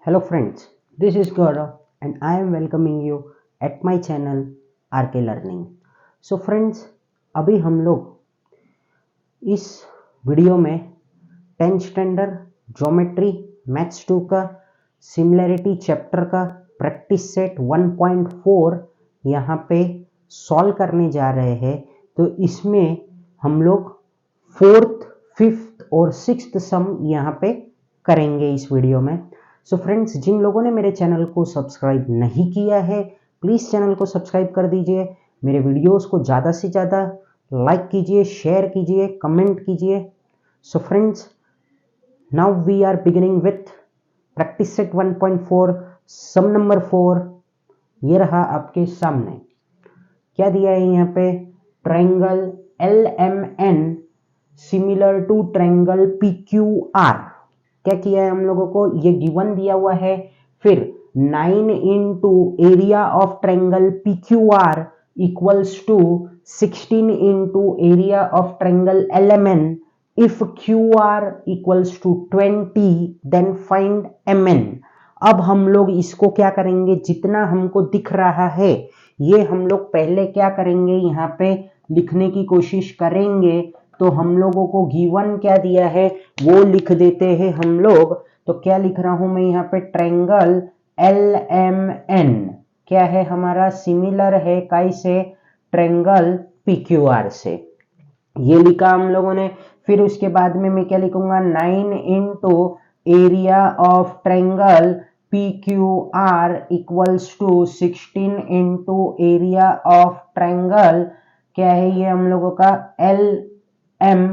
Hello friends, this is Gaurav and I am welcoming you at my channel RK Learning. So friends, अभी हम लोग इस video में 10th standard geometry maths 2 का similarity chapter का practice set 1.4 यहाँ पे सॉल्व करने जा रहे हैं। तो इसमें हम लोग 4th, 5th और 6th सम यहाँ पे करेंगे इस वीडियो में। सो फ्रेंड्स, जिन लोगों ने मेरे चैनल को सब्सक्राइब नहीं किया है प्लीज़ चैनल को सब्सक्राइब कर दीजिए। मेरे वीडियोस को ज़्यादा से ज़्यादा लाइक कीजिए, शेयर कीजिए, कमेंट कीजिए। So friends, now we are beginning with practice set 1.4 some number 4। ये रहा आपके सामने। क्या दिया है यहाँ पे? Triangle LMN similar to triangle PQR। क्या किया है हम लोगों को? ये गिवन दिया हुआ है। फिर 9 into area of triangle PQR equals to 16 into area of triangle LMN। If QR equals to 20 then find MN। अब हम लोग इसको क्या करेंगे, जितना हमको दिख रहा है ये हम लोग पहले क्या करेंगे, यहाँ पे लिखने की कोशिश करेंगे। तो हम लोगों को गिवन क्या दिया है वो लिख देते हैं हम लोग। तो क्या लिख रहा हूं मैं यहाँ पे? ट्रायंगल LMN क्या है हमारा? सिमिलर है कैसे? ट्रायंगल PQR से। ये लिखा हम लोगों ने। फिर उसके बाद में मैं क्या लिखूंगा? 9 into area of triangle PQR equals to 16 into area of triangle क्या है ये हम लोगों का? LMN।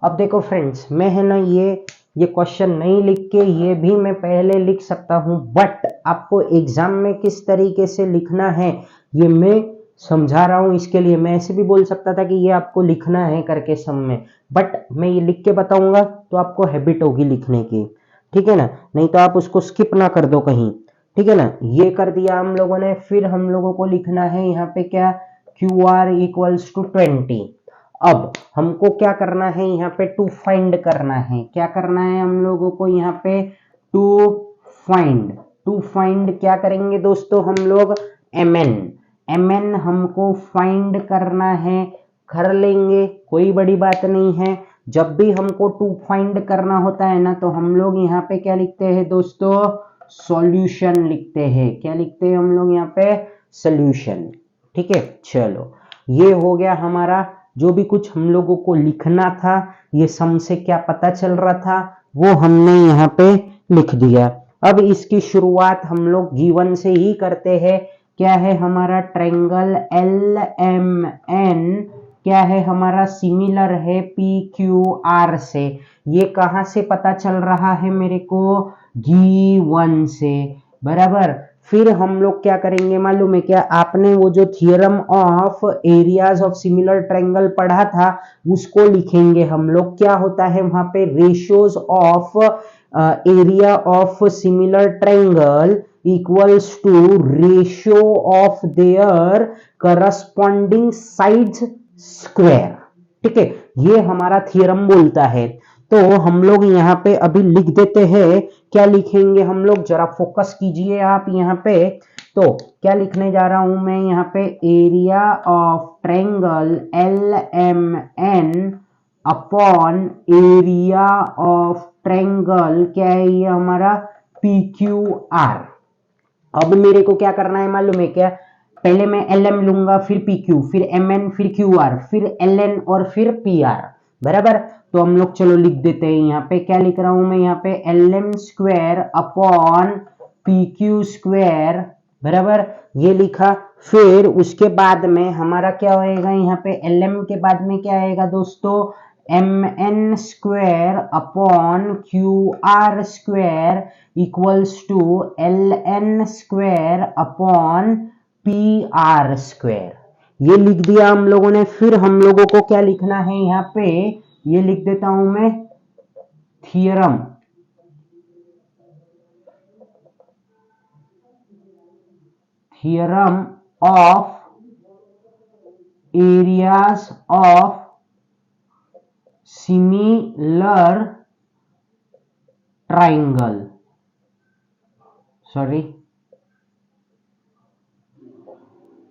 अब देखो फ्रेंड्स, मैं है ना ये क्वेश्चन नहीं लिख के ये भी मैं पहले लिख सकता हूं, बट आपको एग्जाम में किस तरीके से लिखना है ये मैं समझा रहा हूं। इसके लिए मैं ऐसे भी बोल सकता था कि ये आपको लिखना है करके सम में, बट मैं ये लिख के बताऊंगा तो आपको हैबिट होगी लिखने की, ठीक है ना? नहीं तो आप उसको स्किप ना कर दो कहीं, ठीक है ना? ये कर दिया हम लोगों ने। फिर हम लोगों को लिखना है यहाँ पे क्या? QR equals to 20। अब हमको क्या करना है यहाँ पे? टू फाइंड करना है। क्या करना है हम लोगों को यहाँ पे? टू फाइंड क्या करेंगे दोस्तों हम लोग? MN हमको फाइंड करना है, कर लेंगे, कोई बड़ी बात नहीं है। जब भी हमको टू फाइंड करना होता है ना तो हम लोग यहाँ पे क्या लिखते हैं दोस्तों? सॉल्यूशन लिखते हैं। क्या लिखते हैं हम लोग यहाँ पे? सॉल्यूशन। ठीक है, चलो ये हो गया हमारा। जो भी कुछ हम लोगों को लिखना था, ये सम से क्या पता चल रहा था वो हमने यहाँ पे लिख दिया। अब इसकी शुरुआत हम लोग गिवन से ही करते हैं। क्या है हमारा? ट्रायंगल LMN क्या है हमारा? सिमिलर है PQR से। ये कहां से पता चल रहा है मेरे को? गिवन से, बराबर। फिर हम लोग क्या करेंगे मालूम है क्या? आपने वो जो theorem of areas of similar triangle पढ़ा था उसको लिखेंगे हम लोग। क्या होता है वहां पे? Ratios of area of similar triangle equals two ratio of their corresponding sides square. ठीक है, ये हमारा थियरम बोलता है। तो हम लोग यहाँ पे अभी लिख देते हैं। क्या लिखेंगे हम लोग? जरा फोकस कीजिए आप यहाँ पे। तो क्या लिखने जा रहा हूं मैं यहाँ पे? Area of triangle LMN upon area of triangle क्या है ये हमारा? PQR। अब मेरे को क्या करना है मालूम है क्या? पहले मैं LM लूंगा, फिर PQ, फिर MN, फिर QR, फिर LN और फिर PR, बराबर। तो हम लोग चलो लिख देते हैं यहाँ पे। क्या लिख रहा हूं मैं यहाँ पे? LM square upon PQ square, बराबर, ये लिखा। फिर उसके बाद में हमारा क्या होएगा यहाँ पे? LM के बाद में क्या आएगा दोस्तों? MN square upon QR square equals to LN square upon PR square. ये लिख दिया हम लोगों ने। फिर हम लोगों को क्या लिखना है यहाँ पे? ये लिख देता हूं मैं, theorem of areas of similar triangle. Sorry,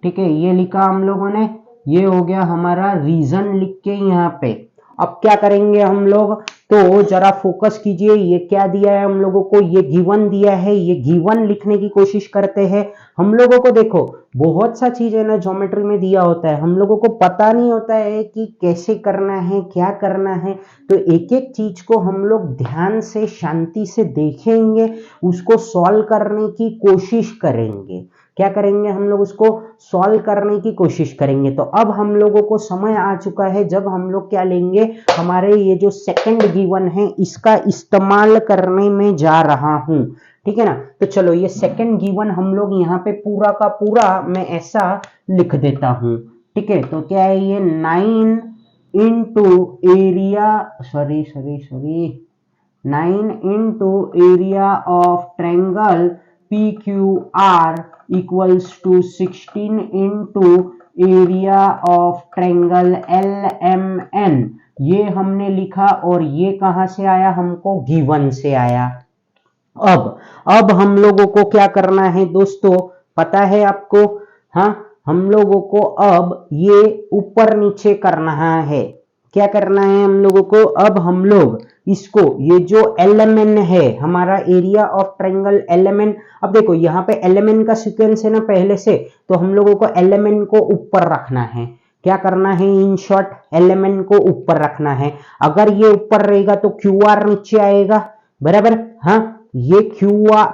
ठीक है, ये लिखा हम लोगों ने, ये हो गया हमारा रीजन लिख के यहाँ पे। अब क्या करेंगे हम लोग, तो जरा फोकस कीजिए, ये क्या दिया है हम लोगों को, ये गिवन दिया है, ये गिवन लिखने की कोशिश करते हैं हम लोगों को। देखो बहुत सा चीज है ना ज्योमेट्री में दिया होता है, हम लोगों को पता नहीं होता है कि कैसे करना है, क्या करना है, तो एक एक चीज को हम लोग ध्यान से शांति से देखेंगे, उसको सॉल्व करने की कोशिश करेंगे। क्या करेंगे हम लोग, उसको सॉल्व करने की कोशिश करेंगे। तो अब हम लोगों को समय आ चुका है जब हम लोग क्या लेंगे, हमारे ये जो सेकंड गिवन है इसका इस्तेमाल करने में जा रहा हूं, ठीक है ना। तो चलो ये सेकंड गिवन हम लोग यहाँ पे पूरा का पूरा मैं ऐसा लिख देता हूं, ठीक है। तो क्या है ये 9 into area, sorry 9 into area of triangle PQR equals to 16 into area of triangle LMN, ये हमने लिखा और ये कहां से आया, हमको गिवन से आया। अब हम लोगों को क्या करना है दोस्तों, पता है आपको, हाँ हम लोगों को अब ये ऊपर नीचे करना है। क्या करना है हम लोगों को, अब हम लोग इसको, ये जो LMN है हमारा एरिया ऑफ ट्रायंगल LMN, अब देखो यहाँ पे LMN का सीक्वेंस है ना पहले से, तो हम लोगों को LMN को ऊपर रखना है। क्या करना है, इन शॉर्ट LMN को ऊपर रखना है। अगर ये ऊपर रहेगा तो QR नीचे आएगा, बराबर, हाँ ये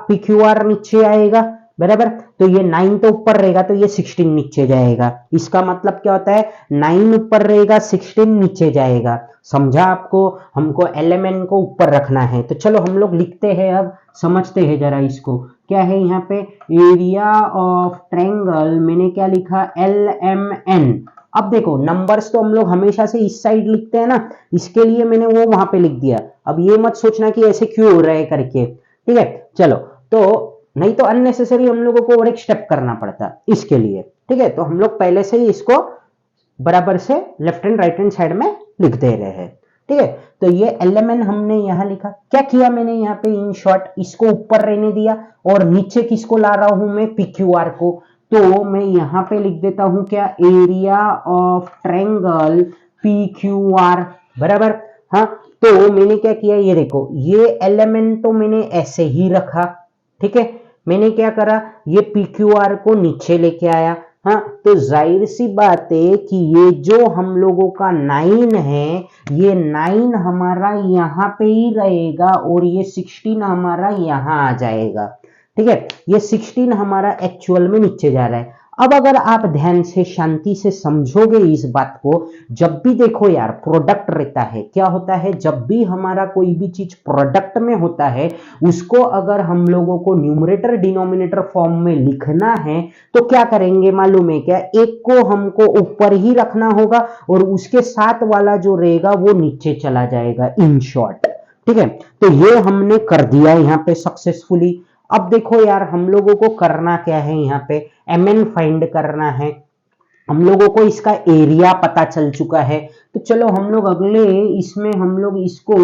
PQR नीचे आएगा, बराबर। तो ये 9 तो ऊपर रहेगा तो ये 16 नीचे जाएगा। इसका मतलब क्या होता है, 9 ऊपर रहेगा 16 नीचे जाएगा। समझा आपको, हमको LMN को ऊपर रखना है। तो चलो हम लोग लिखते हैं, अब समझते हैं जरा इसको। क्या है यहाँ पे, एरिया ऑफ ट्रायंगल, मैंने क्या लिखा, LMN। अब देखो नंबर्स तो हम लोग हमेशा से इस साइड लिखते हैं ना, इसके लिए मैंने वो वहां पे लिख दिया। अब ये मत सोचना कि ऐसे क्यों हो रहा है करके, ठीक है। चलो, तो नहीं तो अननेसेसरी हम लोगों को और एक स्टेप करना पड़ता इसके लिए, ठीक है। तो हम लोग पहले से ही इसको बराबर से left hand right hand side में लिख दे रहे हैं, ठीक है। तो ये LMN हमने यहां लिखा। क्या किया मैंने यहाँ पे, इन शॉर्ट इसको ऊपर रहने दिया और नीचे किसको ला रहा हूं मैं, PQR को। तो मैं यहां पे लिख देता हूं क्या, एरिया ऑफ ट्रायंगल PQR, बराबर, हाँ। तो मैंने क्या किया, ये देखो ये LMN तो मैंने ऐसे ही रखा, ठीक है। मैंने क्या करा, ये PQR को नीचे लेके आया, हाँ। तो जाहिर सी बात है कि ये जो हम लोगों का 9 है, ये 9 हमारा यहाँ पे ही रहेगा और ये 16 हमारा यहाँ आ जाएगा, ठीक है। ये 16 हमारा एक्चुअल में नीचे जा रहा है। अब अगर आप ध्यान से शांति से समझोगे इस बात को, जब भी देखो यार प्रोडक्ट रहता है, क्या होता है, जब भी हमारा कोई भी चीज प्रोडक्ट में होता है, उसको अगर हम लोगों को न्यूमरेटर डिनोमिनेटर फॉर्म में लिखना है तो क्या करेंगे मालूम है क्या, एक को हमको ऊपर ही रखना होगा और उसके साथ वाला जो रहेगा वो नीचे चला जाएगा, इन शॉर्ट, ठीक है। तो ये हमने कर दिया यहाँ पे सक्सेसफुली। अब देखो यार हम लोगों को करना क्या है, यहाँ पे MN फाइंड करना है। हम लोगों को इसका एरिया पता चल चुका है, तो चलो हम लोग अगले इसमें हम लोग इसको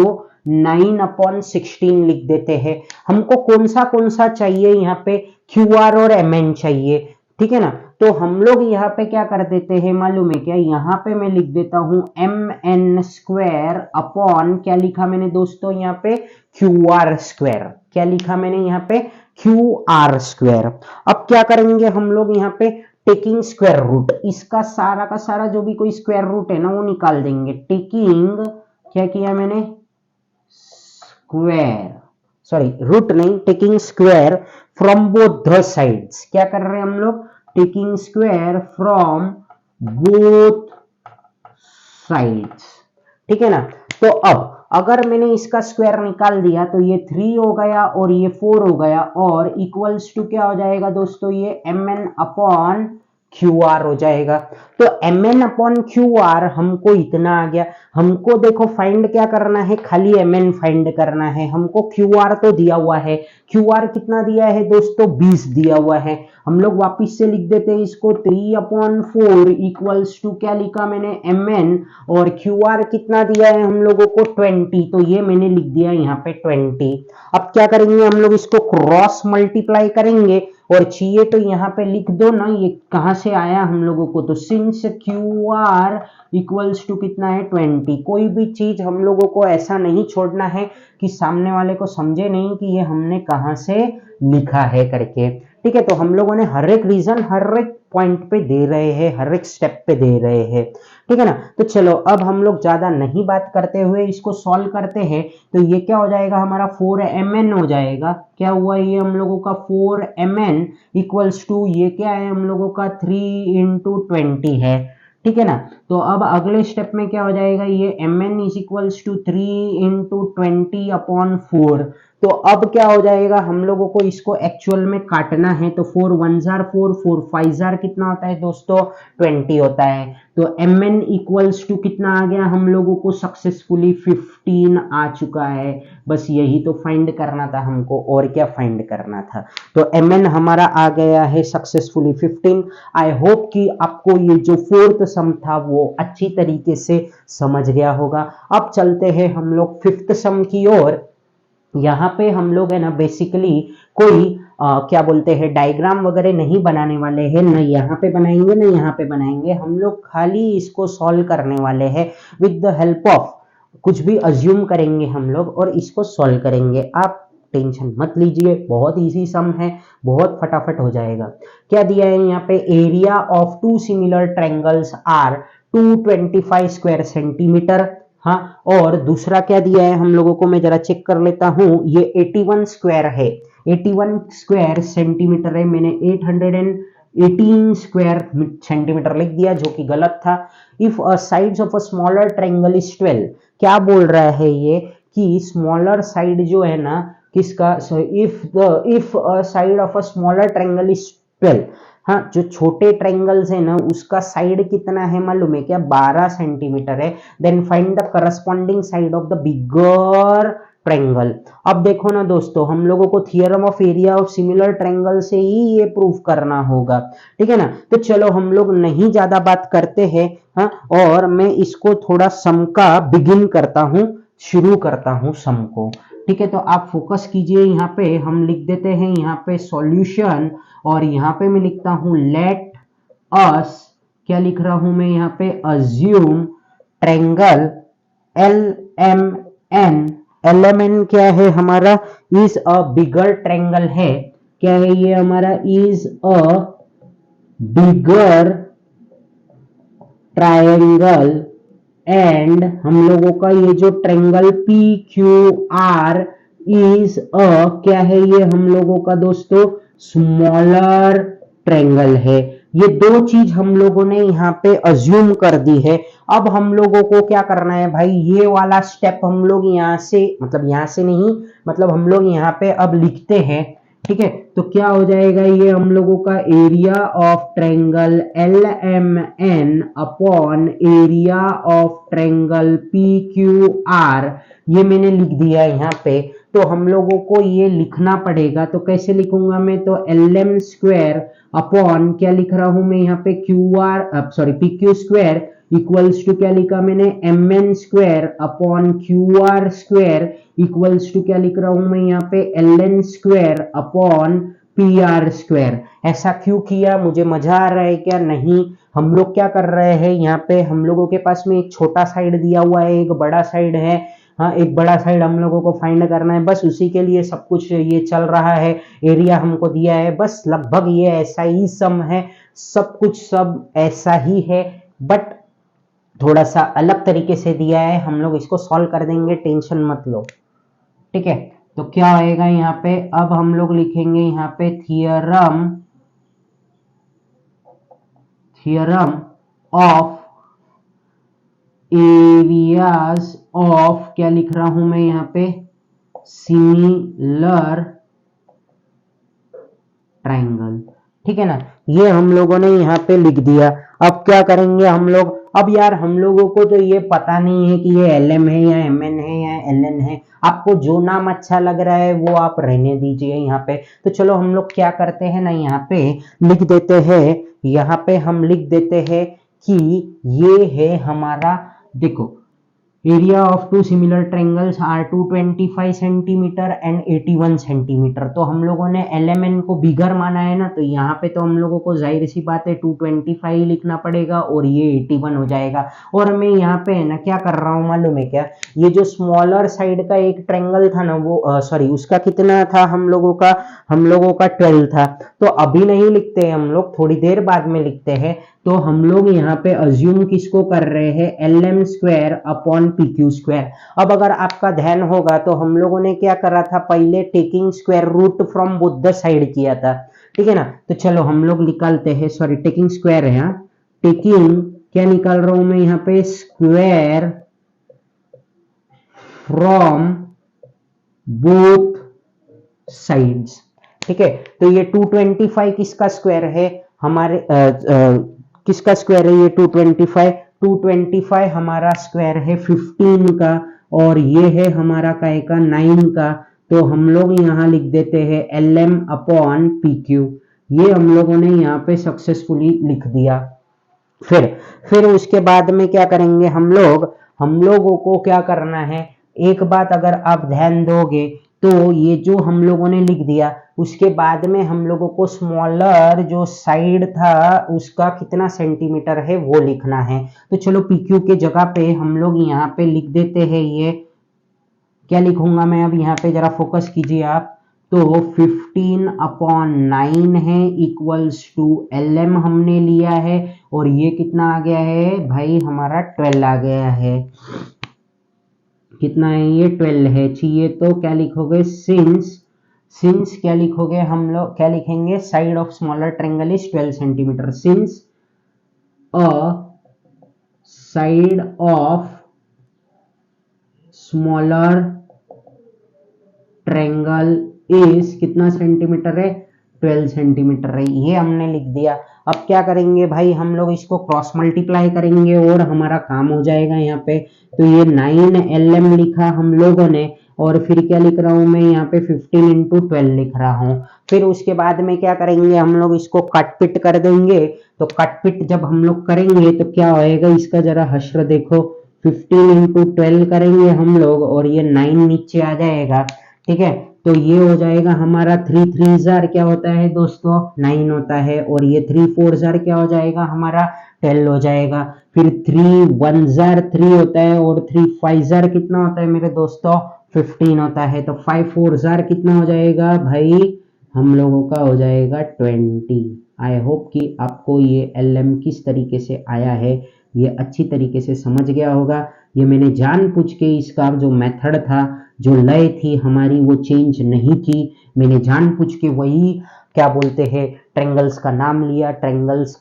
9/16 लिख देते हैं। हमको कौन सा चाहिए, यहाँ पे QR और MN चाहिए, ठीक है ना। तो हम लोग यहाँ पे क्या कर देते हैं मालूम है क्या, यहाँ पे मैं लिख देता हूं MN स्क्वायर अपॉन, क्या लिखा मैंने दोस्तों यहाँ पे, QR स्क्वायर। क्या लिखा मैंने यहाँ पे, QR स्क्वायर। अब क्या करेंगे हम लोग यहाँ पे, टेकिंग स्क्वायर रूट, इसका सारा का सारा जो भी कोई स्क्वायर रूट है ना वो निकाल देंगे। टेकिंग, क्या किया मैंने, स्क्वायर, सॉरी रूट नहीं, taking square from both the sides. क्या कर रहे हैं हम लोग, taking square from both sides, ठीक है ना। तो अब अगर मैंने इसका स्क्वायर निकाल दिया तो ये 3 हो गया और ये 4 हो गया, और इक्वल्स टू क्या हो जाएगा दोस्तों, ये MN अपॉन क्यू आर हो जाएगा। तो M N upon Q R हमको इतना आ गया। हमको देखो फाइंड क्या करना है, खाली एम एन फाइंड करना है। हमको क्यू आर तो दिया हुआ है, क्यू आर कितना दिया है दोस्तों, 20 दिया हुआ है। हम लोग वापिस से लिख देते हैं इसको, 3/4 इक्वल्स टू क्या लिखा मैंने, एम एन, और क्यू आर कितना दिया है हम लोगों को, 20। तो ये मैंने लिख दिया यहाँ पे 20। अब क्या करेंगे हम लोग, इसको क्रॉस मल्टीप्लाई करेंगे, और चाहिए तो यहाँ पे लिख दो ना ये कहां से आया हम लोगों को। तो since Q R equals to कितना है, 20। कोई भी चीज हम लोगों को ऐसा नहीं छोड़ना है कि सामने वाले को समझे नहीं कि ये हमने कहां से लिखा है करके। ठीक है, तो हम लोगों ने हर एक रीजन हर एक पॉइंट पे दे रहे हैं, हर एक स्टेप पे दे रहे हैं। ठीक है ना। तो चलो अब हम लोग ज्यादा नहीं बात करते हुए इसको सॉल्व करते हैं। तो ये क्या हो जाएगा हमारा, 4mn हो जाएगा। क्या हुआ ये हम लोगों का, 4mn इक्वल्स टू ये क्या है हम लोगों का, 3 × 20 है। ठीक है ना। तो अब अगले स्टेप में क्या हो जाएगा, ये mn इज इक्वल्स टू 3 × 20/4। तो अब क्या हो जाएगा, हम लोगों को इसको एक्चुअल में काटना है। तो 4 1 जार 4, 4 5 जार कितना होता है दोस्तों, 20 होता है। तो mn इक्वल्स टू कितना आ गया हम लोगों को, सक्सेसफुली 15 आ चुका है। बस यही तो फाइंड करना था हमको, और क्या फाइंड करना था। तो mn हमारा आ गया है सक्सेसफुली 15। आई होप कि आपको ये जो फोर्थ सम था वो अच्छी तरीके से समझ गया होगा। अब चलते हैं हम लोग फिफ्थ सम की ओर। यहाँ पे हम लोग है ना बेसिकली कोई क्या बोलते हैं डायग्राम वगैरह नहीं बनाने वाले हैं, न यहाँ पे बनाएंगे न यहाँ पे बनाएंगे। हम लोग खाली इसको सॉल्व करने वाले हैं विद द हेल्प ऑफ, कुछ भी अज्यूम करेंगे हम लोग और इसको सॉल्व करेंगे। आप टेंशन मत लीजिए, बहुत इजी सम है, बहुत फटाफट हो जाएगा। क्या दिया है यहाँ पे, area of 2 similar triangles are 225 square centimetre. हाँ, और दूसरा क्या दिया है हम लोगों को, मैं जरा चेक कर लेता हूं, ये 81 स्क्वायर है, 81 स्क्वायर सेंटीमीटर है। मैंने 818 स्क्वायर सेंटीमीटर लिख दिया जो कि गलत था। If sides of a smaller triangle is 12, क्या बोल रहा है ये कि स्मॉलर साइड जो है ना किसका, if side of a smaller triangle is 12, हाँ जो छोटे ट्रायंगल्स है ना उसका साइड कितना है मालूम है क्या, 12 सेंटीमीटर है। Then find the corresponding side of the bigger triangle. अब देखो ना दोस्तों, हम लोगों को theorem of area of similar triangle से ही ये प्रूव करना होगा। ठीक है ना। तो चलो हम लोग नहीं ज्यादा बात करते हैं, हाँ, और मैं इसको थोड़ा सम का बिगिन करता हूं, शुरू करता हूं सम को। ठीक है, तो आप फोकस कीजिए। यहाँ पे हम लिख देते हैं यहाँ पे सॉल्यूशन, और यहाँ पे मैं लिखता हूं लेट अस, क्या लिख रहा हूं मैं यहाँ पे, assume triangle L M N. L M N क्या है हमारा, इज अ बिगर ट्रायंगल है। क्या है ये हमारा, is a bigger triangle, and हम लोगों का ये जो triangle P Q R is a, क्या है ये हम लोगों का दोस्तों, स्मॉलर ट्रायंगल है। ये दो चीज हम लोगों ने यहाँ पे अज्यूम कर दी है। अब हम लोगों को क्या करना है भाई, ये वाला स्टेप हम लोग यहाँ से, मतलब यहाँ से नहीं, मतलब हम लोग यहाँ पे अब लिखते हैं। ठीक है, तो क्या हो जाएगा ये हम लोगों का, area of triangle L M N upon area of triangle P Q R, ये मैंने लिख दिया यहाँ पे। तो हम लोगों को ये लिखना पड़ेगा, तो कैसे लिखूंगा मैं, तो एल एम स्क्वायर अपॉन क्या लिख रहा हूं मैं यहाँ पे, Q R, sorry P Q square equals to क्या लिखा मैंने, M N square upon Q R square equals to क्या लिख रहा हूं मैं यहाँ पे, L N square upon P R square. ऐसा क्यों किया, मुझे मजा आ रहा है क्या, नहीं। हम लोग क्या कर रहे हैं यहाँ पे, हम लोगों के पास में एक छोटा साइड दिया हुआ है, एक बड़ा साइड है। हाँ, एक बड़ा साइड हम लोगों को फाइंड करना है, बस उसी के लिए सब कुछ ये चल रहा है। एरिया हमको दिया है, बस लगभग ये ऐसा ही सम है, सब कुछ सब ऐसा ही है, बट थोड़ा सा अलग तरीके से दिया है। हम लोग इसको सॉल्व कर देंगे, टेंशन मत लो। ठीक है, तो क्या आएगा यहाँ पे, अब हम लोग लिखेंगे यहाँ पे थियरम ऑफ एरियाज ऑफ, क्या लिख रहा हूं मैं यहाँ पे, सिमिलर ट्रायंगल। ठीक है ना। ये हम लोगों ने यहाँ पे लिख दिया। अब क्या करेंगे हम लोग, अब यार हम लोगों को तो ये पता नहीं है कि ये LM है या MN है या LN है, आपको जो नाम अच्छा लग रहा है वो आप रहने दीजिए यहाँ पे। तो चलो हम लोग क्या करते हैं ना, यहाँ पे लिख देते हैं, यहाँ पे हम लिख देते हैं कि ये है हमारा, देखो area of to similar triangles are 225 centimetre and 81 centimetre. तो हम लोगों ने LMN को बिगर माना है ना, तो यहाँ पे तो हम लोगों को जाहिर सी बात है 225 लिखना पड़ेगा और ये 81 हो जाएगा। और मैं यहाँ पे है ना क्या कर रहा हूँ मालूम है क्या, ये जो स्मॉलर साइड का एक ट्रायंगल था ना वो सॉरी उसका कितना था हम लोगों का 12 था। तो अभी नहीं लिखते हैं हम लोग, थोड़ी देर बाद में लिखते हैं। तो हम लोग यहाँ पे अज्यूम किसको कर रहे हैं, LM square upon PQ square. अब अगर आपका ध्यान होगा तो हम लोगों ने क्या करा था, पहले taking square root from both the side किया था, ठीक है ना। तो चलो हम लोग निकालते हैं, सॉरी टेकिंग स्क्वायर है, यहाँ टेकिंग क्या निकाल रहा हूं मैं यहाँ पे, स्क्वायर फ्रॉम बोथ साइड्स, ठीक है। तो ये 225 किसका स्क्वायर है, हमारे किसका स्क्वायर है ये 225 हमारा स्क्वायर है 15 का, और ये है हमारा काय का 9 का। तो हम लोग यहाँ लिख देते हैं LM अपॉन PQ। ये हम लोगों ने यहाँ पे सक्सेसफुली लिख दिया। फिर उसके बाद में क्या करेंगे हम लोगों को क्या करना है, एक बात अगर आप ध्यान दोगे तो ये जो हम लोगों ने लिख दिया, उसके बाद में हम लोगों को स्मॉलर जो साइड था उसका कितना सेंटीमीटर है वो लिखना है। तो चलो PQ के जगह पे हम लोग यहाँ पे लिख देते हैं, ये क्या लिखूंगा मैं अब यहाँ पे, जरा फोकस कीजिए आप। तो 15/9 है इक्वल्स टू LM हमने लिया है, और ये कितना आ गया है भाई, हमारा 12 आ गया है। कितना है ये, 12 है। चाहिए तो क्या लिखोगे, सिंस क्या लिखोगे, हम लोग क्या लिखेंगे, side of smaller triangle is 12 centimetre, since a side of smaller triangle is कितना सेंटीमीटर है, 12 सेंटीमीटर है, ये हमने लिख दिया। अब क्या करेंगे भाई, हम लोग इसको क्रॉस मल्टीप्लाई करेंगे और हमारा काम हो जाएगा यहाँ पे। तो ये 9LM लिखा हम लोगों ने, और फिर क्या लिख रहा हूं मैं यहाँ पे 15 इंटू 12 लिख रहा हूं। फिर उसके बाद में क्या करेंगे, हम लोग इसको कट पिट कर देंगे। तो कट पिट जब हम लोग करेंगे तो क्या होएगा, इसका जरा हश्र देखो, 15 इंटू 12 करेंगे हम लोग और ये 9 नीचे आ जाएगा, ठीक है। तो ये हो जाएगा हमारा 3 3 जार क्या होता है दोस्तों, 9 होता है, और ये 3 4 जार क्या हो जाएगा हमारा, 12 हो जाएगा। फिर 3 1 जार 3 होता है, और 3 5 जार कितना होता है मेरे दोस्तों, 15 होता है। तो 5 4 जार कितना हो जाएगा भाई, हम लोगों का हो जाएगा 20। आई होप कि आपको ये LM किस तरीके से आया है ये अच्छी तरीके से समझ गया होगा। ये मैंने जानबूझ के इसका जो मेथड था, जो लय थी हमारी, वो चेंज नहीं की। मैंने जानबूझ के वही क्या बोलते हैं, ट्रायंगल्स का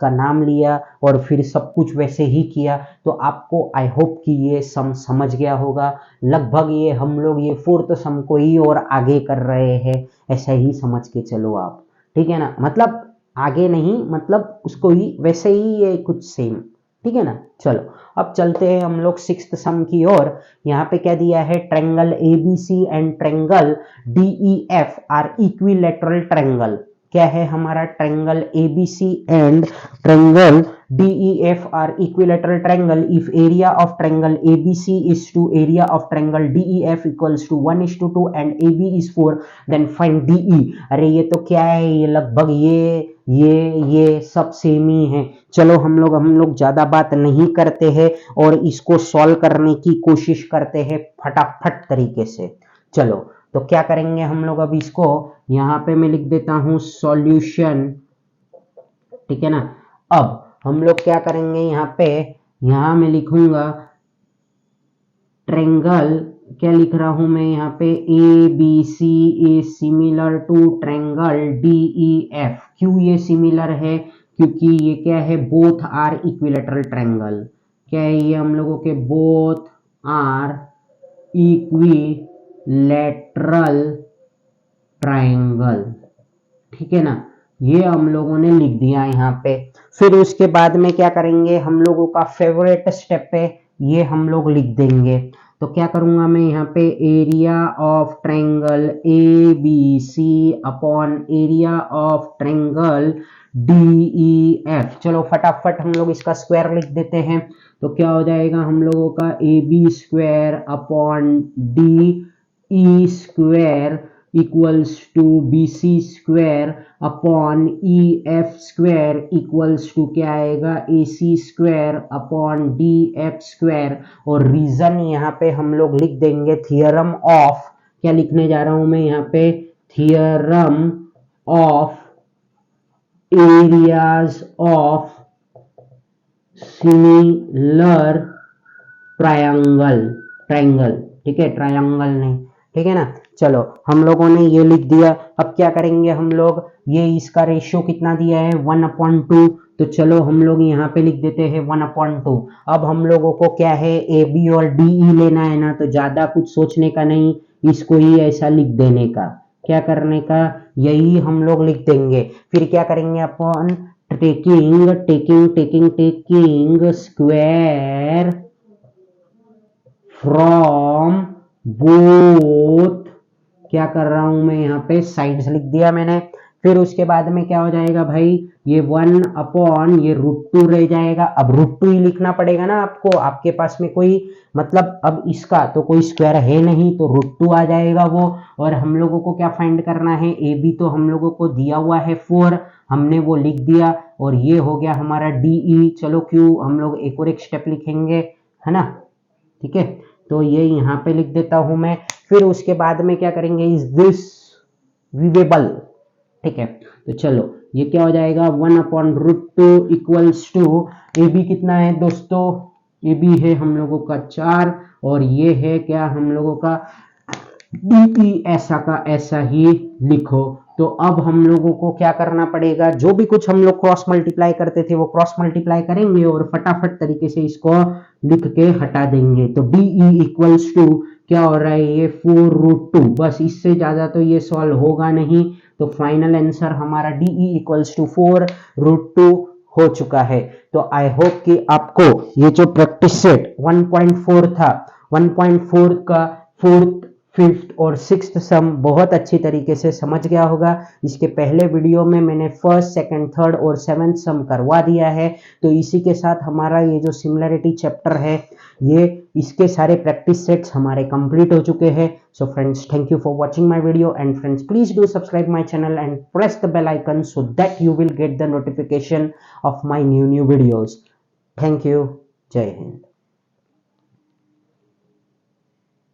नाम लिया और फिर सब कुछ वैसे ही किया। तो आपको आई होप कि ये समझ गया होगा। लगभग ये हम लोग ये फोर्थ सम को ही और आगे कर रहे हैं, ऐसा ही समझ के चलो आप, ठीक है ना। मतलब आगे नहीं, मतलब उसको ही वैसे ही ये कुछ सेम, ठीक है ना। चलो अब चलते हैं हम लोग सिक्स्थ सम की ओर। यहाँ पे क्या दिया है, triangle ABC and triangle DEF are equilateral triangle. क्या है हमारा, triangle ABC and triangle DEF are equilateral triangle if area of triangle ABC is to area of triangle DEF equals to 1:2 and AB is 4, then find DE। अरे ये तो क्या है, ये लगभग ये सब सेम ही है। चलो हम लोग ज्यादा बात नहीं करते हैं और इसको सॉल्व करने की कोशिश करते हैं फटाफट तरीके से। चलो तो क्या करेंगे हम लोग, अब इसको यहाँ पे मैं लिख देता हूं सॉल्यूशन, ठीक है ना। अब हम लोग क्या करेंगे, यहाँ मैं लिखूंगा ट्रायंगल, क्या लिख रहा हूं मैं यहाँ पे, ABC is similar to triangle DEF। क्यों ये सिमिलर है, क्योंकि ये क्या है, बोथ आर इक्विलैटरल ट्रायंगल। क्या है ये हम लोगों के, बोथ आर इक्विलैटरल ट्रायंगल, ठीक है ना। ये हम लोगों ने लिख दिया यहाँ पे। फिर उसके बाद में क्या करेंगे, हम लोगों का फेवरेट स्टेप है, ये हम लोग लिख देंगे। तो क्या करूंगा मैं यहाँ पे, area of triangle A B C upon area of triangle D E F. चलो फटाफट हम लोग इसका स्क्वायर लिख देते हैं। तो क्या हो जाएगा हम लोगों का, A B square upon D E square equals to B C square upon E F square equals to क्या आएगा, A C square upon D F square. और रीजन यहाँ पे हम लोग लिख देंगे थियरम ऑफ, क्या लिखने जा रहा हूं मैं यहाँ पे, theorem of areas of similar triangle, triangle, ठीक है, ट्रायंगल नहीं, ठीक है ना। चलो हम लोगों ने ये लिख दिया। अब क्या करेंगे हम लोग, ये इसका रेशियो कितना दिया है, 1/2। तो चलो हम लोग यहाँ पे लिख देते हैं 1/2। अब हम लोगों को क्या है, ए बी और डी ई लेना है ना, तो ज्यादा कुछ सोचने का नहीं, इसको ही ऐसा लिख देने का, क्या करने का, यही हम लोग लिख देंगे। फिर क्या करेंगे अपन, taking taking taking taking square from both, क्या कर रहा हूं मैं यहाँ पे, साइड्स लिख दिया मैंने। फिर उसके बाद में क्या हो जाएगा भाई, ये 1 अपॉन ये √2 रह जाएगा। अब √2 ही लिखना पड़ेगा ना आपको, आपके पास में कोई मतलब अब इसका तो कोई स्क्वायर है नहीं, तो √2 आ जाएगा वो। और हम लोगों को क्या फाइंड करना है, ए बी तो हम लोगों को दिया हुआ है 4, हमने वो लिख दिया। और ये हो गया हमारा डी ई। चलो क्यू हम लोग एक और एक स्टेप लिखेंगे, है ना, ठीक है। तो ये यहाँ पे लिख देता हूं मैं। फिर उसके बाद में क्या करेंगे, इज दिस विवेबल, ठीक है। तो चलो ये क्या हो जाएगा, 1/√2 इक्वल्स टू, ए बी कितना है दोस्तों, ए बी है हम लोगों का 4, और ये है क्या हम लोगों का डी ई, ऐसा का ऐसा ही लिखो। तो अब हम लोगों को क्या करना पड़ेगा, जो भी कुछ हम लोग क्रॉस मल्टीप्लाई करते थे वो क्रॉस मल्टीप्लाई करेंगे और फटाफट तरीके से इसको लिख के हटा देंगे। तो डी ई इक्वल्स टू क्या हो रहा है, ये 4√2, बस इससे ज्यादा तो ये सॉल्व होगा नहीं। तो फाइनल आंसर हमारा डी ई इक्वल्स टू 4√2 हो चुका है। तो आई होप कि आपको ये जो प्रैक्टिस सेट 1.4 था, 1.4 का 4th 5th और 6th सम बहुत अच्छी तरीके से समझ गया होगा। इसके पहले वीडियो में मैंने 1st, 2nd, 3rd और 7th सम करवा दिया है। तो इसी के साथ हमारा ये जो सिमिलरिटी चैप्टर है, ये इसके सारे प्रैक्टिस सेट्स हमारे कंप्लीट हो चुके हैं। So friends, thank you for watching my video, and friends please do subscribe my channel and press the bell icon so that you will get the notification of my new videos. Thank you. Jai Hind.